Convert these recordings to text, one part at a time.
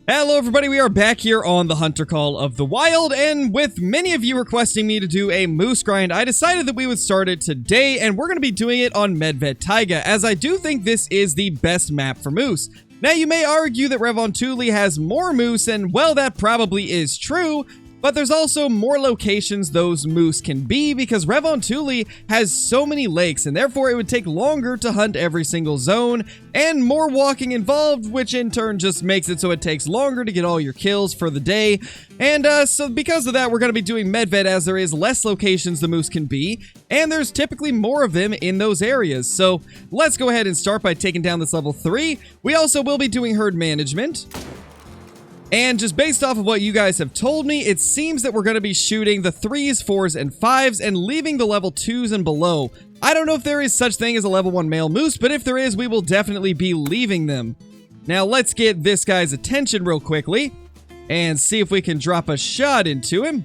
Hello everybody, we are back here on the Hunter Call of the Wild, and with many of you requesting me to do a moose grind, I decided that we would start it today, and we're going to be doing it on Medved Taiga, as I do think this is the best map for moose. Now you may argue that Revontuli has more moose, and well, that probably is true, but there's also more locations those moose can be because Revontuli has so many lakes, and therefore it would take longer to hunt every single zone and more walking involved, which in turn just makes it so it takes longer to get all your kills for the day. And so because of that, we're going to be doing Medved as there is less locations the moose can be, and there's typically more of them in those areas. So let's go ahead and start by taking down this level 3. We also will be doing herd management. And just based off of what you guys have told me, it seems that we're going to be shooting the 3s, 4s, and 5s and leaving the level 2s and below. I don't know if there is such thing as a level 1 male moose, but if there is, we will definitely be leaving them. Now let's get this guy's attention real quickly and see if we can drop a shot into him.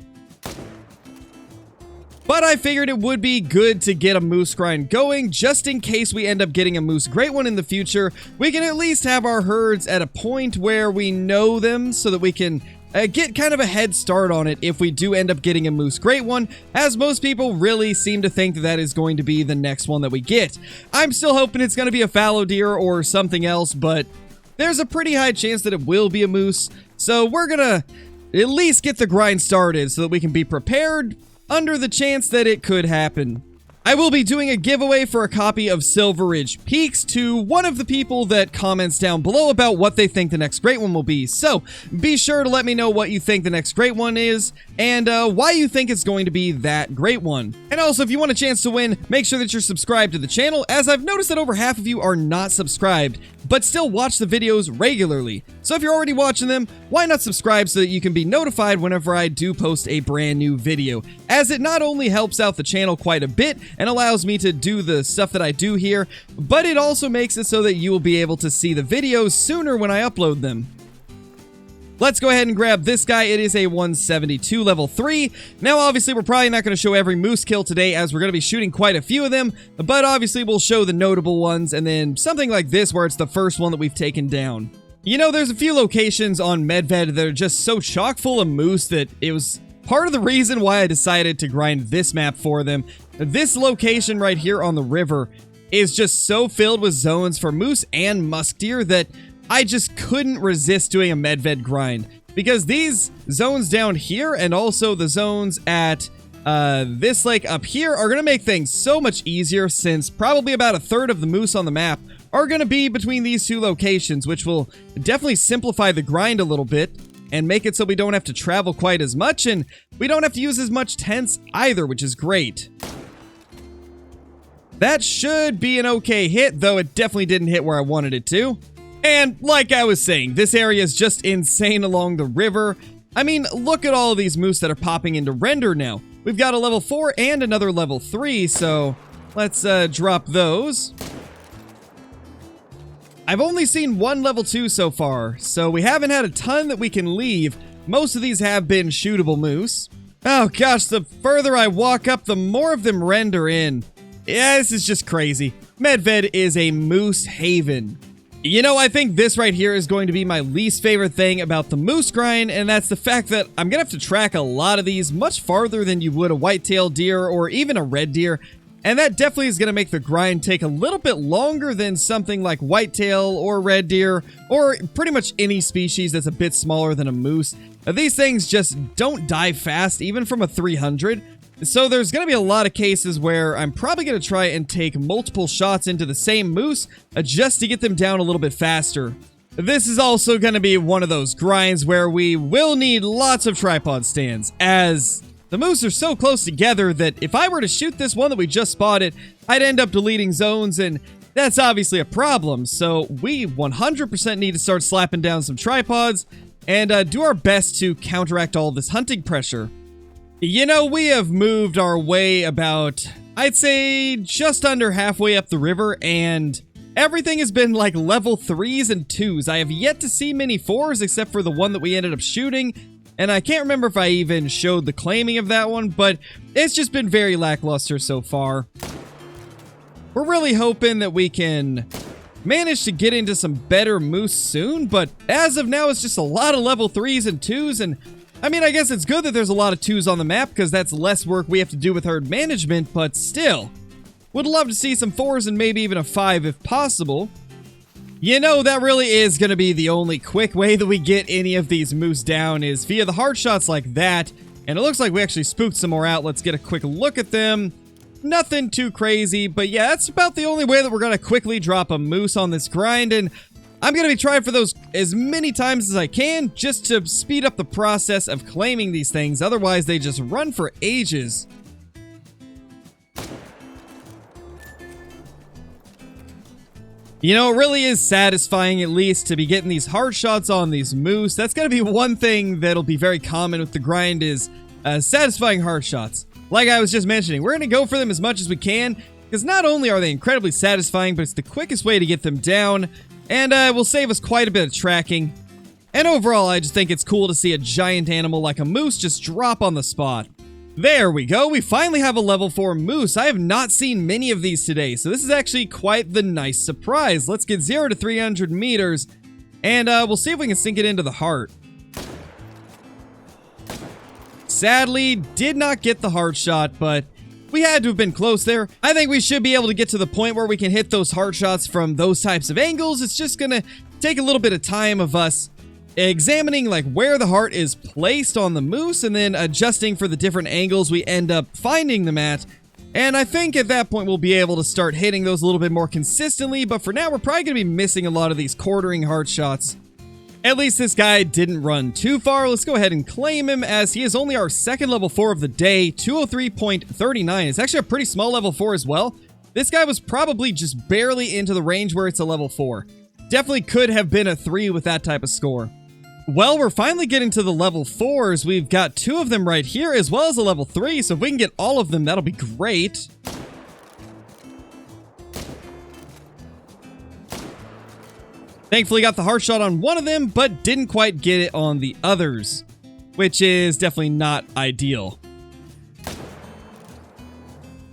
But I figured it would be good to get a moose grind going, just in case we end up getting a moose great one in the future. We can at least have our herds at a point where we know them so that we can get kind of a head start on it if we do end up getting a moose great one, as most people really seem to think that that is going to be the next one that we get. I'm still hoping it's going to be a fallow deer or something else, but there's a pretty high chance that it will be a moose. So we're gonna at least get the grind started so that we can be prepared under the chance that it could happen. I will be doing a giveaway for a copy of Silver Ridge Peaks to one of the people that comments down below about what they think the next great one will be. So be sure to let me know what you think the next great one is and why you think it's going to be that great one. And also, if you want a chance to win, make sure that you're subscribed to the channel, as I've noticed that over half of you are not subscribed, but still watch the videos regularly. So if you're already watching them, why not subscribe so that you can be notified whenever I do post a brand new video, as it not only helps out the channel quite a bit and allows me to do the stuff that I do here, but it also makes it so that you will be able to see the videos sooner when I upload them. Let's go ahead and grab this guy. It is a 172 level 3. Now, obviously, we're probably not going to show every moose kill today, as we're going to be shooting quite a few of them, but obviously we'll show the notable ones, and then something like this where it's the first one that we've taken down. You know, there's a few locations on Medved that are just so chock full of moose that it was part of the reason why I decided to grind this map for them. This location right here on the river is just so filled with zones for moose and musk deer that I just couldn't resist doing a Medved grind, because these zones down here and also the zones at this lake up here are going to make things so much easier, since probably about a third of the moose on the map are going to be between these two locations, which will definitely simplify the grind a little bit and make it so we don't have to travel quite as much, and we don't have to use as much tents either, which is great. That should be an okay hit, though it definitely didn't hit where I wanted it to. And like I was saying, this area is just insane along the river. I mean, look at all of these moose that are popping into render now. We've got a level 4 and another level 3, so let's drop those. I've only seen one level 2 so far, so we haven't had a ton that we can leave. Most of these have been shootable moose. Oh gosh, the further I walk up, the more of them render in. Yeah, this is just crazy. Medved is a moose haven. You know, I think this right here is going to be my least favorite thing about the moose grind, and that's the fact that I'm going to have to track a lot of these much farther than you would a white-tailed deer or even a red deer, and that definitely is going to make the grind take a little bit longer than something like whitetail or red deer or pretty much any species that's a bit smaller than a moose. These things just don't die fast, even from a 300. So there's going to be a lot of cases where I'm probably going to try and take multiple shots into the same moose just to get them down a little bit faster. This is also going to be one of those grinds where we will need lots of tripod stands, as the moose are so close together that if I were to shoot this one that we just spotted, I'd end up deleting zones, and that's obviously a problem. So we 100% need to start slapping down some tripods and do our best to counteract all this hunting pressure. You know, we have moved our way about, I'd say, just under halfway up the river, and everything has been like level 3s and 2s. I have yet to see many 4s except for the one that we ended up shooting, and I can't remember if I even showed the claiming of that one, but it's just been very lackluster so far. We're really hoping that we can manage to get into some better moose soon, but as of now, it's just a lot of level 3s and 2s, and I mean, I guess it's good that there's a lot of 2s on the map, because that's less work we have to do with herd management, but still. Would love to see some 4s and maybe even a 5 if possible. You know, that really is going to be the only quick way that we get any of these moose down is via the hard shots like that, and it looks like we actually spooked some more out. Let's get a quick look at them. Nothing too crazy, but yeah, that's about the only way that we're going to quickly drop a moose on this grind, and I'm going to be trying for those as many times as I can just to speed up the process of claiming these things. Otherwise, they just run for ages. You know, it really is satisfying, at least, to be getting these hard shots on these moose. That's going to be one thing that'll be very common with the grind is satisfying hard shots. Like I was just mentioning, we're going to go for them as much as we can, because not only are they incredibly satisfying, but it's the quickest way to get them down, and will save us quite a bit of tracking. And overall, I just think it's cool to see a giant animal like a moose just drop on the spot. There we go, we finally have a level 4 moose. I have not seen many of these today, so this is actually quite the nice surprise. Let's get 0 to 300 meters, and we'll see if we can sink it into the heart. Sadly, did not get the hard shot, but we had to have been close there. I think we should be able to get to the point where we can hit those hard shots from those types of angles. It's just gonna take a little bit of time of us examining like where the heart is placed on the moose and then adjusting for the different angles we end up finding them at. And I think at that point we'll be able to start hitting those a little bit more consistently, but for now we're probably gonna be missing a lot of these quartering hard shots. At least this guy didn't run too far. Let's go ahead and claim him as he is only our second level 4 of the day, 203.39. It's actually a pretty small level 4 as well. This guy was probably just barely into the range where it's a level 4. Definitely could have been a 3 with that type of score. Well, we're finally getting to the level 4s. We've got 2 of them right here as well as a level 3, so if we can get all of them, that'll be great. Thankfully got the hard shot on one of them, but didn't quite get it on the others, which is definitely not ideal.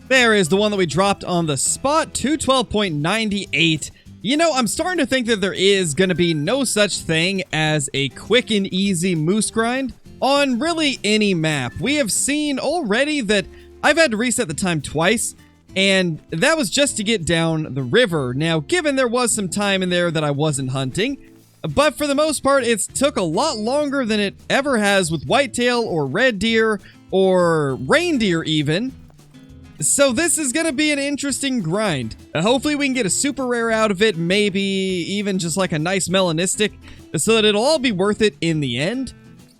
There is the one that we dropped on the spot, 212.98. You know, I'm starting to think that there is going to be no such thing as a quick and easy moose grind on really any map. We have seen already that I've had to reset the time twice, and that was just to get down the river. Now, given there was some time in there that I wasn't hunting, but for the most part, it took a lot longer than it ever has with whitetail or red deer or reindeer even. So this is going to be an interesting grind. Hopefully we can get a super rare out of it, maybe even just like a nice melanistic, so that it'll all be worth it in the end.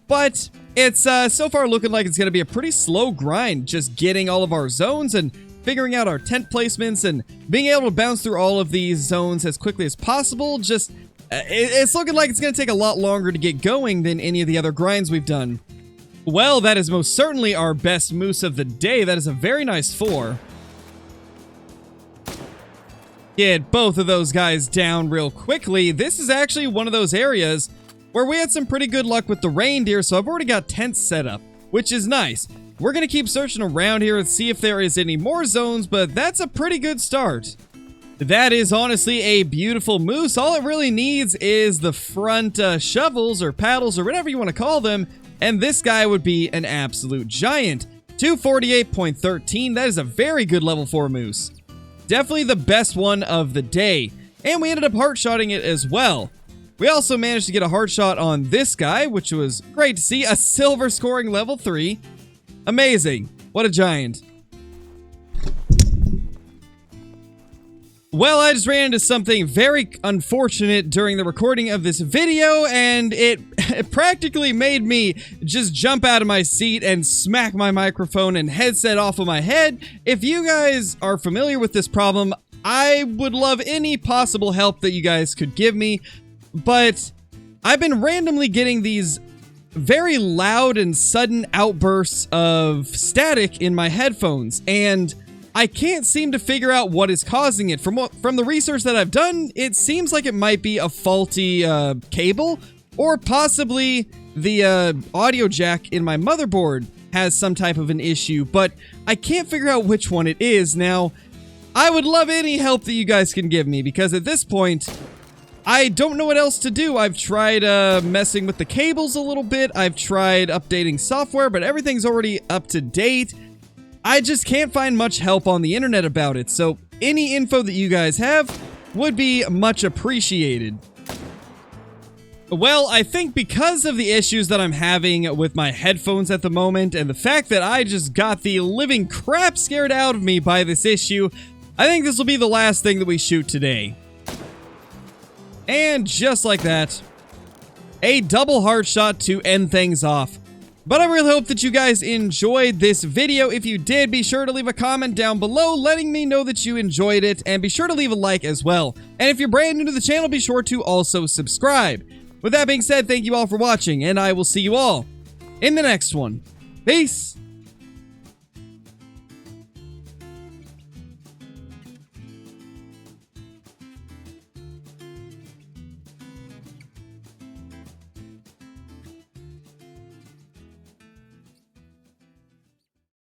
But it's so far looking like it's going to be a pretty slow grind, just getting all of our zones and figuring out our tent placements and being able to bounce through all of these zones as quickly as possible. Just, it's looking like it's going to take a lot longer to get going than any of the other grinds we've done. Well, that is most certainly our best moose of the day. That is a very nice 4. Get both of those guys down real quickly. This is actually one of those areas where we had some pretty good luck with the reindeer, so I've already got tents set up, which is nice. We're going to keep searching around here and see if there is any more zones, but that's a pretty good start. That is honestly a beautiful moose. All it really needs is the front shovels or paddles or whatever you want to call them, and this guy would be an absolute giant. 248.13, that is a very good level 4 moose. Definitely the best one of the day, and we ended up heart-shotting it as well. We also managed to get a heart shot on this guy, which was great to see. A silver scoring level 3. Amazing. What a giant. Well, I just ran into something very unfortunate during the recording of this video, and it practically made me just jump out of my seat and smack my microphone and headset off of my head. If you guys are familiar with this problem, I would love any possible help that you guys could give me, but I've been randomly getting these very loud and sudden outbursts of static in my headphones, and I can't seem to figure out what is causing it. From the research that I've done, it seems like it might be a faulty cable, or possibly the audio jack in my motherboard has some type of an issue, but I can't figure out which one it is. Now, I would love any help that you guys can give me, because at this point, I don't know what else to do. I've tried messing with the cables a little bit. I've tried updating software, but everything's already up to date. I just can't find much help on the internet about it, so any info that you guys have would be much appreciated. Well, I think because of the issues that I'm having with my headphones at the moment, and the fact that I just got the living crap scared out of me by this issue, I think this will be the last thing that we shoot today. And just like that, a double heart shot to end things off. But I really hope that you guys enjoyed this video. If you did, be sure to leave a comment down below letting me know that you enjoyed it, and be sure to leave a like as well. And if you're brand new to the channel, be sure to also subscribe. With that being said, thank you all for watching, and I will see you all in the next one. Peace!